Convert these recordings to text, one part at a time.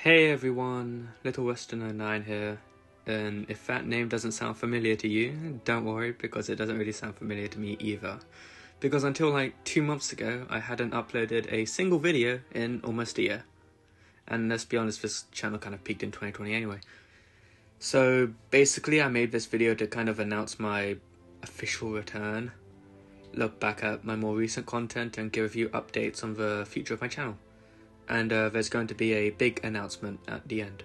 Hey everyone, Little Westerner 9 here, and if that name doesn't sound familiar to you, don't worry because it doesn't really sound familiar to me either. Because until like 2 months ago, I hadn't uploaded a single video in almost a year. And let's be honest, this channel kind of peaked in 2020 anyway. So basically I made this video to kind of announce my official return, look back at my more recent content and give you updates on the future of my channel. And there's going to be a big announcement at the end.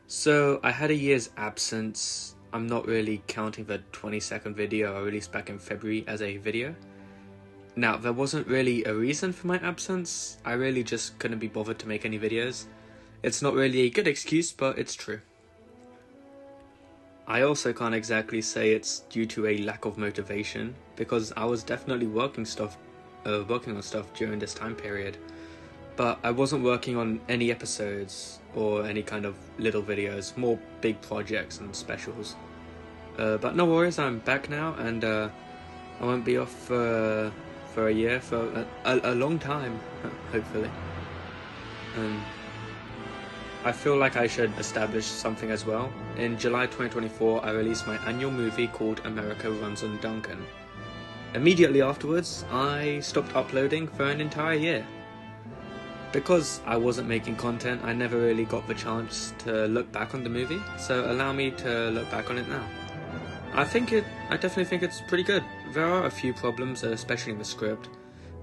So I had a year's absence. I'm not really counting the 20-second video I released back in February as a video. Now, there wasn't really a reason for my absence. I really just couldn't be bothered to make any videos. It's not really a good excuse, but it's true. I also can't exactly say it's due to a lack of motivation, because I was definitely working on stuff during this time period. But I wasn't working on any episodes or any kind of little videos, more big projects and specials. But no worries, I'm back now, and I won't be off for a year, for a long time, hopefully. I feel like I should establish something as well. In July 2024, I released my annual movie called America Runs on Duncan. Immediately afterwards, I stopped uploading for an entire year. Because I wasn't making content, I never really got the chance to look back on the movie, so allow me to look back on it now. I definitely think it's pretty good. There are a few problems, especially in the script.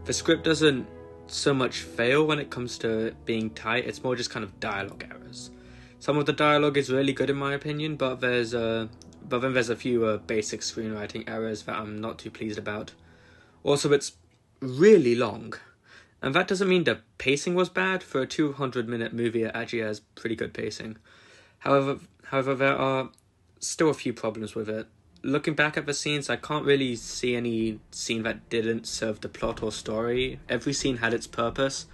The script doesn't so much fail when it comes to it being tight, it's more just kind of dialogue errors. Some of the dialogue is really good in my opinion, but then there's a few basic screenwriting errors that I'm not too pleased about. Also, it's really long. And that doesn't mean the pacing was bad. For a 200-minute movie, it actually has pretty good pacing. However, there are still a few problems with it. Looking back at the scenes, I can't really see any scene that didn't serve the plot or story. Every scene had its purpose,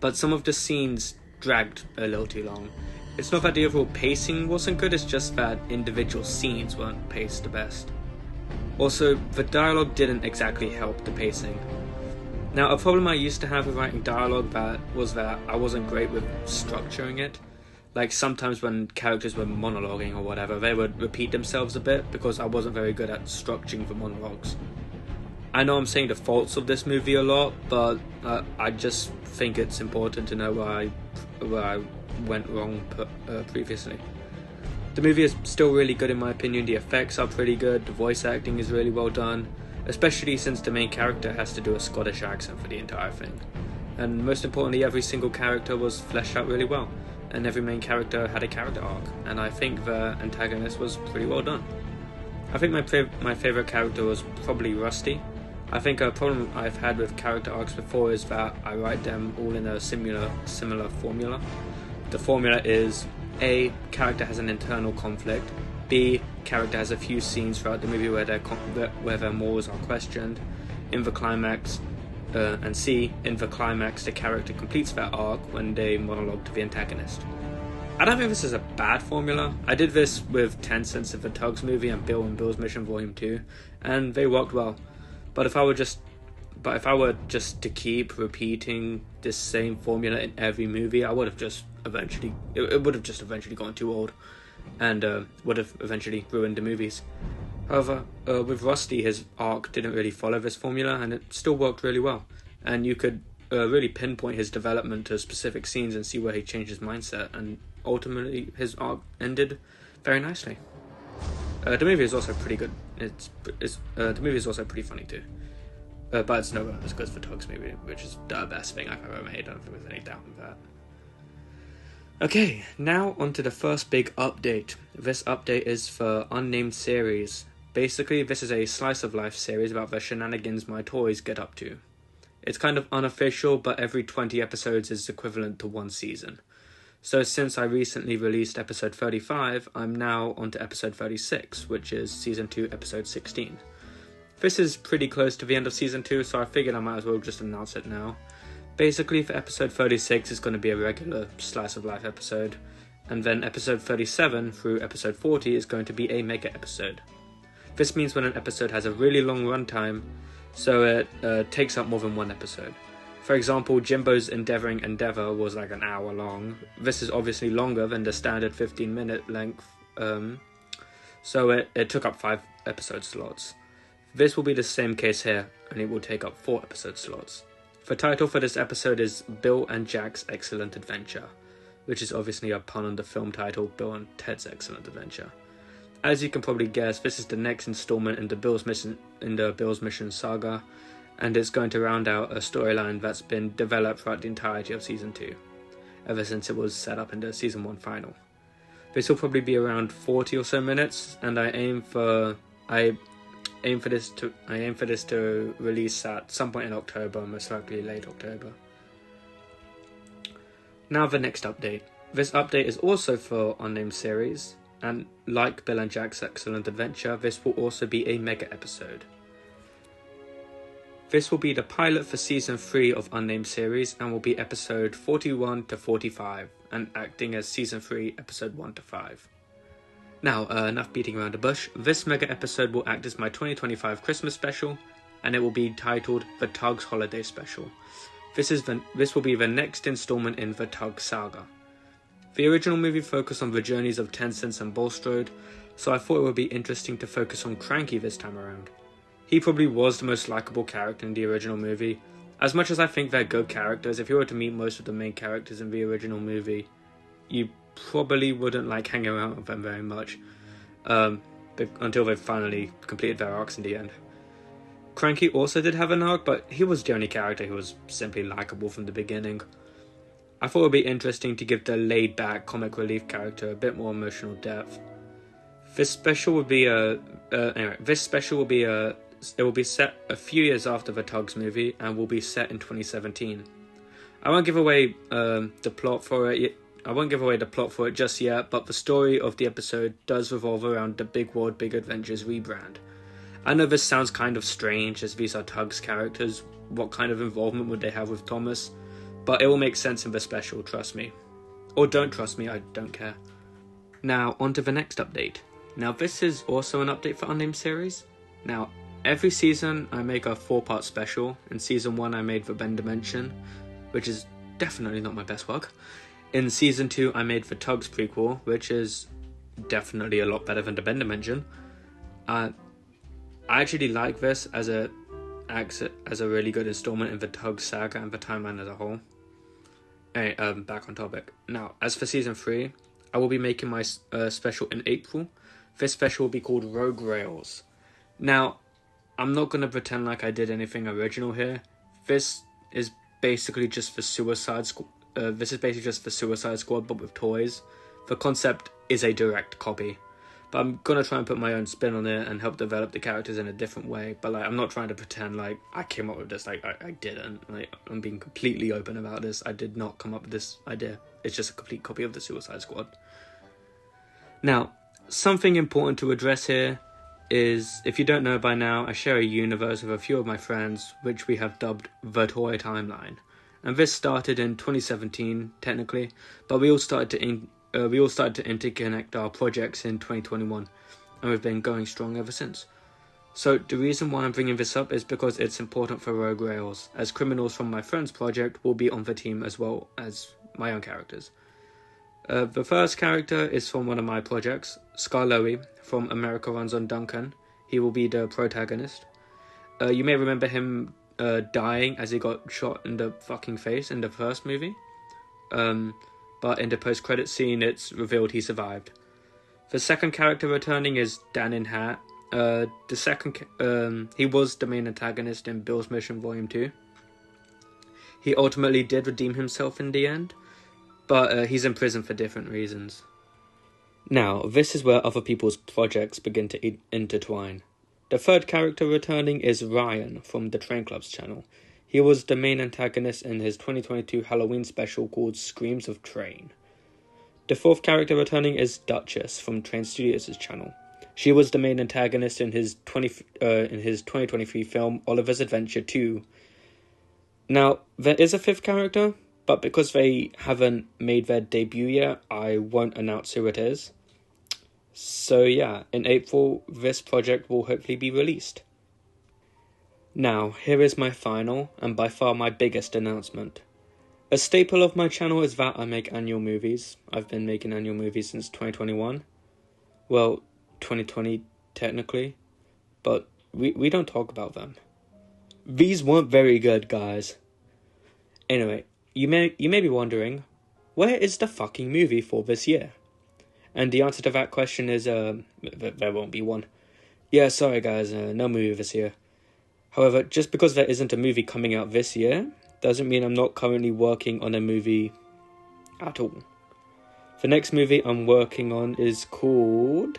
but some of the scenes dragged a little too long. It's not that the overall pacing wasn't good, it's just that individual scenes weren't paced the best. Also, the dialogue didn't exactly help the pacing. Now, a problem I used to have with writing dialogue was that I wasn't great with structuring it. Like, sometimes when characters were monologuing or whatever, they would repeat themselves a bit because I wasn't very good at structuring the monologues. I know I'm saying the faults of this movie a lot, but I just think it's important to know where I went wrong previously. The movie is still really good in my opinion, the effects are pretty good, the voice acting is really well done. Especially since the main character has to do a Scottish accent for the entire thing. And most importantly, every single character was fleshed out really well, and every main character had a character arc, and I think the antagonist was pretty well done. I think my favourite character was probably Rusty. I think a problem I've had with character arcs before is that I write them all in a similar formula. The formula is A, character has an internal conflict, B, character has a few scenes throughout the movie where their morals are questioned in the climax, and C, in the climax the character completes their arc when they monologue to the antagonist. I don't think this is a bad formula. I did this with 10 Cents of the Tugs movie and Bill and Bill's Mission Volume 2, and they worked well. But if I were just to keep repeating this same formula in every movie, it would have just eventually gone too old, and would have eventually ruined the movies. However, with Rusty, his arc didn't really follow this formula, and it still worked really well. And you could really pinpoint his development to specific scenes and see where he changed his mindset, and ultimately his arc ended very nicely. The movie is also pretty good. The movie is also pretty funny too. But it's nowhere as good as the Tugs movie, which is the best thing I've ever made. I don't think there's any doubt in that. Okay, now onto the first big update. This update is for Unnamed Series. Basically, this is a slice of life series about the shenanigans my toys get up to. It's kind of unofficial, but every 20 episodes is equivalent to one season. So since I recently released episode 35, I'm now onto episode 36, which is season 2, episode 16. This is pretty close to the end of season 2, so I figured I might as well just announce it now. Basically, for episode 36 is going to be a regular slice of life episode, and then episode 37 through episode 40 is going to be a mega episode. This means when an episode has a really long runtime, so it takes up more than one episode. For example, Jimbo's Endeavouring Endeavour was like an hour long. This is obviously longer than the standard 15-minute length, so it took up 5 episode slots. This will be the same case here, and it will take up 4 episode slots. The title for this episode is Bill and Jack's Excellent Adventure, which is obviously a pun on the film title Bill and Ted's Excellent Adventure. As you can probably guess, this is the next installment in the Bill's Mission saga, and it's going to round out a storyline that's been developed throughout the entirety of Season 2, ever since it was set up in the Season 1 final. This will probably be around 40 or so minutes, and I aim for this to release at some point in October, most likely late October. Now the next update. This update is also for Unnamed Series, and like Bill and Jack's Excellent Adventure, this will also be a mega episode. This will be the pilot for Season 3 of Unnamed Series and will be episode 41 to 45 and acting as Season 3 episode 1 to 5. Now, enough beating around the bush. This mega episode will act as my 2025 Christmas special, and it will be titled The Tugs Holiday Special. This will be the next installment in the Tug saga. The original movie focused on the journeys of Tencent and Bulstrode, so I thought it would be interesting to focus on Cranky this time around. He probably was the most likable character in the original movie. As much as I think they're good characters, if you were to meet most of the main characters in the original movie, you probably wouldn't like hanging around with them very much, until they finally completed their arcs in the end. Cranky also did have an arc, but he was the only character who was simply likable from the beginning. I thought it would be interesting to give the laid-back comic relief character a bit more emotional depth. This special will be it will be set a few years after the Tugs movie and will be set in 2017. I won't give away the plot for it just yet, but the story of the episode does revolve around the Big World Big Adventures rebrand. I know this sounds kind of strange as these are Tugs characters. What kind of involvement would they have with Thomas? But it will make sense in the special, trust me. Or don't trust me, I don't care. Now, on to the next update. Now, this is also an update for Unnamed Series. Now, every season I make a 4-part special. In Season 1 I made the Bend Dimension, which is definitely not my best work. In Season 2 I made the Tugs prequel, which is definitely a lot better than the Bend Dimension. I actually like this as a really good installment in the Tugs saga and the timeline as a whole. Anyway, back on topic. Now, as for Season 3, I will be making my special in April. This special will be called Rogue Rails. Now, I'm not going to pretend like I did anything original here. This is basically just the Suicide Squad. But with toys. The concept is a direct copy, but I'm gonna try and put my own spin on it and help develop the characters in a different way. But like, I'm not trying to pretend like I came up with this. Like, I didn't. Like, I'm being completely open about this. I did not come up with this idea. It's just a complete copy of the Suicide Squad. Now, something important to address here is, if you don't know by now, I share a universe with a few of my friends, which we have dubbed the Toy Timeline. And this started in 2017, technically, but we all started to interconnect our projects in 2021, and we've been going strong ever since. So the reason why I'm bringing this up is because it's important for Rogue Rails, as criminals from my friend's project will be on the team as well as my own characters. The first character is from one of my projects, Skarloey from America Runs on Duncan. He will be the protagonist. You may remember him dying as he got shot in the fucking face in the first movie. But in the post-credit scene, it's revealed he survived. The second character returning is Danin Hat. He was the main antagonist in Bill's Mission Volume 2. He ultimately did redeem himself in the end, but he's in prison for different reasons. Now, this is where other people's projects begin to intertwine. The third character returning is Ryan from the Train Club's channel. He was the main antagonist in his 2022 Halloween special called Screams of Train. The fourth character returning is Duchess from Train Studios' channel. She was the main antagonist in his 2023 film Oliver's Adventure 2. Now, there is a fifth character, but because they haven't made their debut yet, I won't announce who it is. So yeah, in April, this project will hopefully be released. Now, here is my final, and by far my biggest announcement. A staple of my channel is that I make annual movies. I've been making annual movies since 2021. Well, 2020 technically, but we don't talk about them. These weren't very good, guys. Anyway, you may be wondering, where is the fucking movie for this year? And the answer to that question is, there won't be one. Yeah, sorry guys, no movie this year. However, just because there isn't a movie coming out this year, doesn't mean I'm not currently working on a movie at all. The next movie I'm working on is called...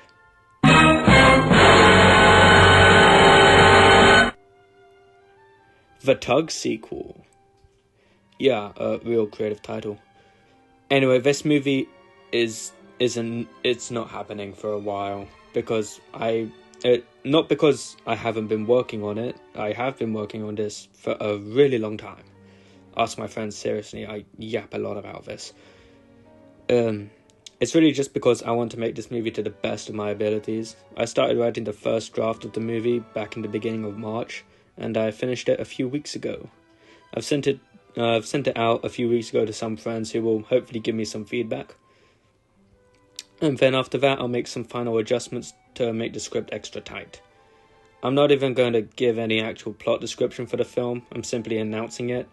The Tug Sequel. Yeah, a real creative title. Anyway, this movie it's not happening for a while because not because I haven't been working on it. I have been working on this for a really long time. Ask my friends, seriously, I yap a lot about this. It's really just because I want to make this movie to the best of my abilities. I started writing the first draft of the movie back in the beginning of March, and I finished it a few weeks ago. I've sent it out a few weeks ago to some friends who will hopefully give me some feedback. And then after that, I'll make some final adjustments to make the script extra tight. I'm not even going to give any actual plot description for the film, I'm simply announcing it.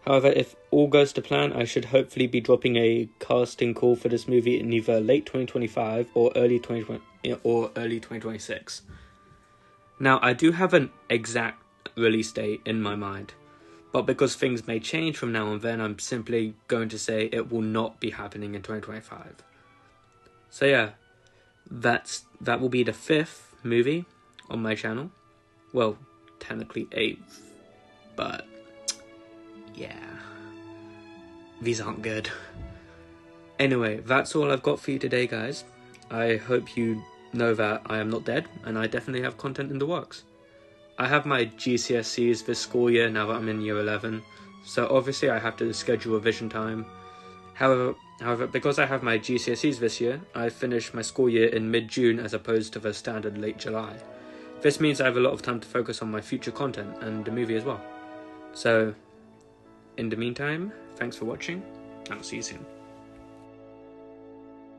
However, if all goes to plan, I should hopefully be dropping a casting call for this movie in either late 2025 or early 2026. Now, I do have an exact release date in my mind, but because things may change from now and then, I'm simply going to say it will not be happening in 2025. So yeah, that will be the 5th movie on my channel. Well, technically 8th, but yeah, these aren't good. Anyway, that's all I've got for you today, guys. I hope you know that I am not dead, and I definitely have content in the works. I have my GCSEs this school year now that I'm in year 11, so obviously I have to schedule revision time. However, because I have my GCSEs this year, I finish my school year in mid-June as opposed to the standard late July. This means I have a lot of time to focus on my future content and the movie as well. So, in the meantime, thanks for watching, and I'll see you soon.